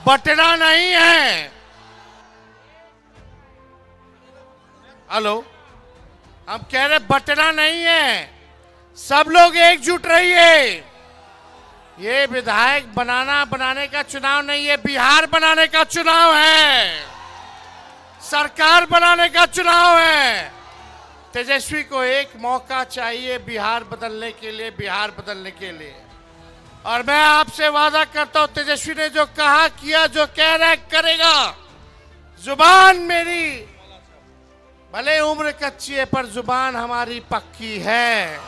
बटना नहीं है। हेलो, हम कह रहे बटना नहीं है। सब लोग एकजुट रहिए। ये विधायक बनाने का चुनाव नहीं है, बिहार बनाने का चुनाव है, सरकार बनाने का चुनाव है। तेजस्वी को एक मौका चाहिए बिहार बदलने के लिए, बिहार बदलने के लिए। और मैं आपसे वादा करता हूं, तेजस्वी ने जो कहा किया, जो कह रहा है करेगा। जुबान मेरी भले उम्र कच्ची है पर जुबान हमारी पक्की है।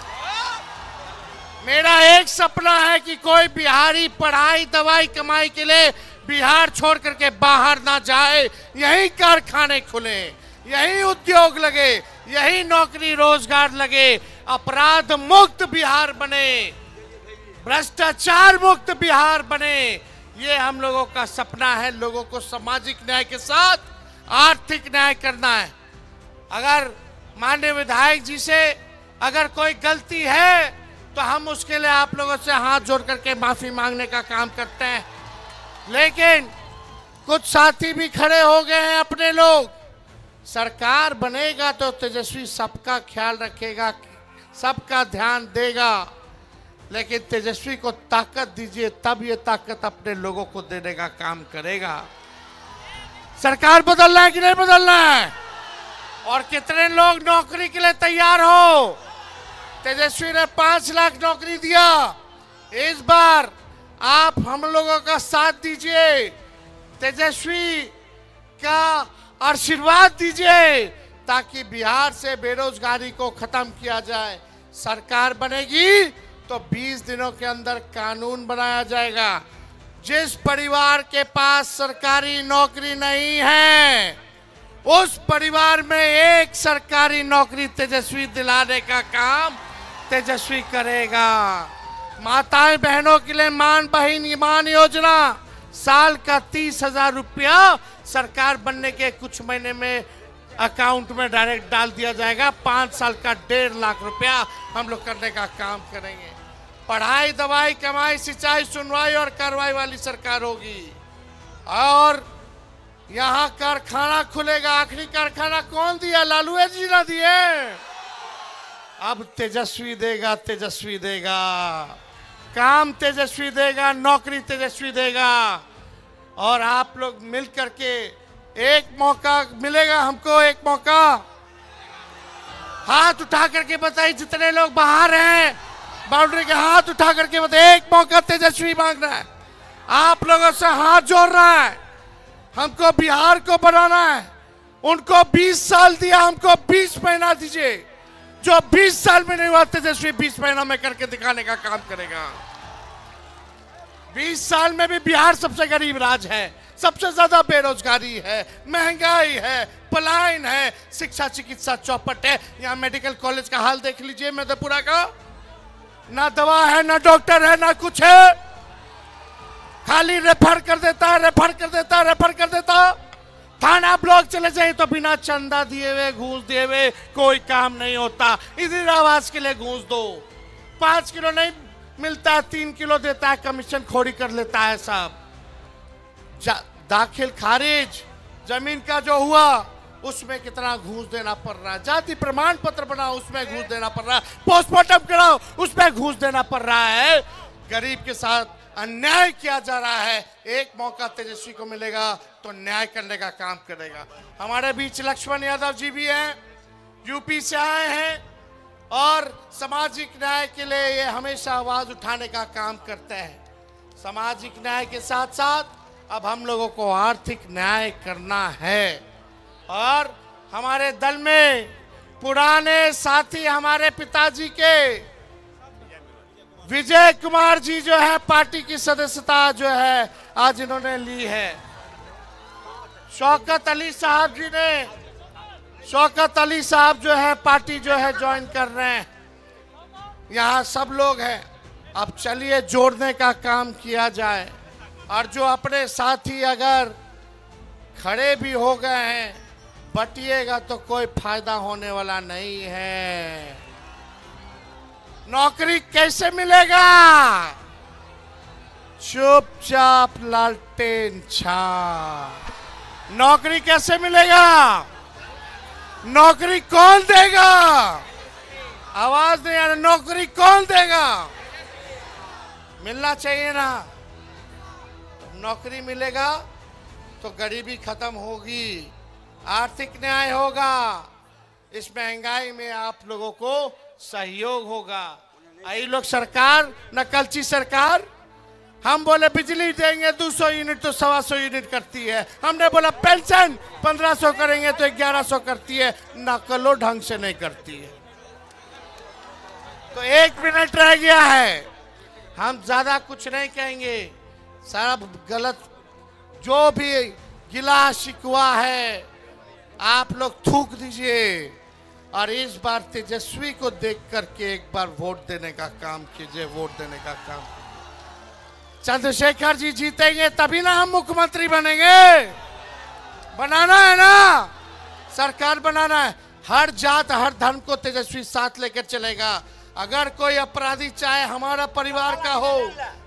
मेरा एक सपना है कि कोई बिहारी पढ़ाई दवाई कमाई के लिए बिहार छोड़ करके बाहर ना जाए। यही कारखाने खुले, यही उद्योग लगे, यही नौकरी रोजगार लगे, अपराध मुक्त बिहार बने, भ्रष्टाचार मुक्त बिहार बने। ये हम लोगों का सपना है। लोगों को सामाजिक न्याय के साथ आर्थिक न्याय करना है। अगर माननीय विधायक जी से अगर कोई गलती है तो हम उसके लिए आप लोगों से हाथ जोड़ करके माफी मांगने का काम करते हैं। लेकिन कुछ साथी भी खड़े हो गए हैं अपने लोग। सरकार बनेगा तो तेजस्वी सबका ख्याल रखेगा, सबका ध्यान देगा। लेकिन तेजस्वी को ताकत दीजिए, तब ये ताकत अपने लोगों को देने का काम करेगा। सरकार बदलना है कि नहीं बदलना है? और कितने लोग नौकरी के लिए तैयार हो? तेजस्वी ने 5 लाख नौकरी दिया। इस बार आप हम लोगों का साथ दीजिए, तेजस्वी का आशीर्वाद दीजिए, ताकि बिहार से बेरोजगारी को खत्म किया जाए। सरकार बनेगी तो 20 दिनों के अंदर कानून बनाया जाएगा। जिस परिवार के पास सरकारी नौकरी नहीं है, उस परिवार में एक सरकारी नौकरी तेजस्वी दिलाने का काम तेजस्वी करेगा। माताएं बहनों के लिए मान योजना, साल का 30,000 रुपया सरकार बनने के कुछ महीने में अकाउंट में डायरेक्ट डाल दिया जाएगा। 5 साल का 1.5 लाख रुपया हम लोग करने का काम करेंगे। पढ़ाई दवाई कमाई सिंचाई सुनवाई और कार्रवाई वाली सरकार होगी। और यहाँ कारखाना खुलेगा। आखिरी कारखाना कौन दिया? लालू जी ना दिए। अब तेजस्वी देगा, तेजस्वी देगा, काम तेजस्वी देगा, नौकरी तेजस्वी देगा। और आप लोग मिल करके एक मौका मिलेगा हमको, एक मौका। हाथ उठा करके बताइए, जितने लोग बाहर हैं बाउंड्री के, हाथ उठा करके बताइए, एक मौका तेजस्वी मांग रहा है। आप लोगों से हाथ जोड़ रहा है। हमको बिहार को बनाना है। उनको 20 साल दिया, हमको 20 महीना दीजिए। जो 20 साल में नहीं हुआ, तेजस्वी 20 महीना में करके दिखाने का काम करेगा। 20 साल में भी बिहार सबसे गरीब राज्य है, सबसे ज्यादा बेरोजगारी है, महंगाई है, पलायन है, शिक्षा चिकित्सा चौपट है। यहाँ मेडिकल कॉलेज का हाल देख लीजिए मधेपुरा का। ना दवा है, ना डॉक्टर है, ना कुछ है। खाली रेफर कर देता है, रेफर कर देता है, रेफर कर देता। थाना ब्लॉक चले जाए तो बिना चंदा दिए हुए, घूस दिए हुए कोई काम नहीं होता। इंदिरा आवास के लिए घूस दो, 5 किलो नहीं मिलता, 3 किलो देता है, कमीशन खोरी कर लेता है सब। दाखिल खारिज जमीन का जो हुआ उसमें कितना घूस देना पड़ रहा है। जाति प्रमाण पत्र बनाओ, उसमें घूस देना पड़ रहा है। पोस्टमार्टम कराओ, उसमें घूस देना पड़ रहा है। गरीब के साथ अन्याय किया जा रहा है। एक मौका तेजस्वी को मिलेगा तो न्याय करने का काम करेगा। हमारे बीच लक्ष्मण यादव जी भी हैं, यूपी से आए हैं और सामाजिक न्याय के लिए ये हमेशा आवाज उठाने का काम करते हैं। सामाजिक न्याय के साथ साथ अब हम लोगों को आर्थिक न्याय करना है। और हमारे दल में पुराने साथी हमारे पिताजी के विजय कुमार जी जो है, पार्टी की सदस्यता जो है आज इन्होंने ली है। शौकत अली साहब जी ने, शौकत अली साहब जो है पार्टी जो है ज्वाइन कर रहे हैं। यहाँ सब लोग हैं। अब चलिए जोड़ने का काम किया जाए। और जो अपने साथी अगर खड़े भी हो गए हैं, बटिएगा तो कोई फायदा होने वाला नहीं है। नौकरी कैसे मिलेगा? चुपचाप लालटेन छा। नौकरी कैसे मिलेगा? नौकरी कौन देगा? आवाज नहीं आ रही। नौकरी कौन देगा? मिलना चाहिए ना। नौकरी मिलेगा तो गरीबी खत्म होगी, आर्थिक न्याय होगा, इस महंगाई में आप लोगों को सहयोग होगा। आई लोग सरकार, नकलची सरकार, हम बोले बिजली देंगे 200 यूनिट तो 125 यूनिट करती है, हमने बोला पेंशन 1500 करेंगे तो 1100 करती है, नकलो ढंग से नहीं करती है। तो 1 मिनट रह गया है, हम ज्यादा कुछ नहीं कहेंगे। सब गलत जो भी गिला शिकवा है आप लोग थूक दीजिए और इस बार तेजस्वी को देख करके एक बार वोट देने का काम कीजिए। वोट देने का काम, चंद्रशेखर जी जीतेंगे तभी ना हम मुख्यमंत्री बनेंगे। बनाना है ना, सरकार बनाना है। हर जात हर धर्म को तेजस्वी साथ लेकर चलेगा। अगर कोई अपराधी चाहे हमारा परिवार का हो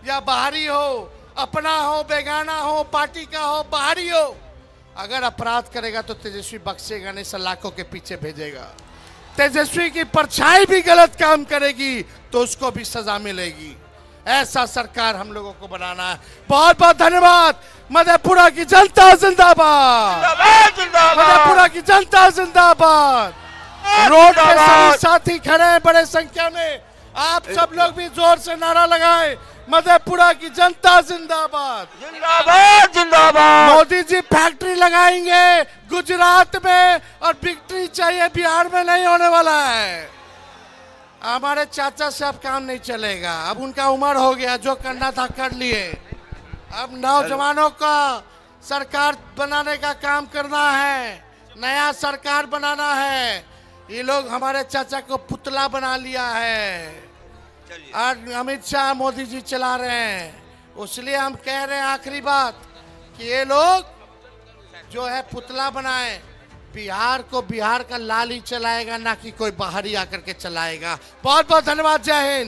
या बाहरी हो, अपना हो बेगाना हो, पार्टी का हो बाहरी हो, अगर अपराध करेगा तो तेजस्वी बख्शेगा नहीं, सलाखों के पीछे भेजेगा। तेजस्वी की परछाई भी गलत काम करेगी तो उसको भी सजा मिलेगी। ऐसा सरकार हम लोगों को बनाना है। बहुत बहुत धन्यवाद। मधेपुरा की जनता जिंदाबाद, मधेपुरा की जनता जिंदाबाद। रोड पे सभी साथी खड़े हैं बड़े संख्या में, आप सब लोग भी जोर से नारा लगाएं, मधेपुरा की जनता जिंदाबाद, जिंदाबाद जिंदाबाद। मोदी जी फैक्ट्री लगाएंगे गुजरात में और विक्ट्री चाहिए बिहार में नहीं होने वाला है। हमारे चाचा से अब काम नहीं चलेगा, अब उनका उम्र हो गया, जो करना था कर लिए। अब नौजवानों का सरकार बनाने का काम करना है, नया सरकार बनाना है। ये लोग हमारे चाचा को पुतला बना लिया है और अमित शाह मोदी जी चला रहे हैं। इसलिए हम कह रहे हैं आखिरी बात कि ये लोग जो है पुतला बनाए, बिहार को बिहार का लाल ही चलाएगा, ना कि कोई बाहरी आकर के चलाएगा। बहुत बहुत धन्यवाद। जय हिंद।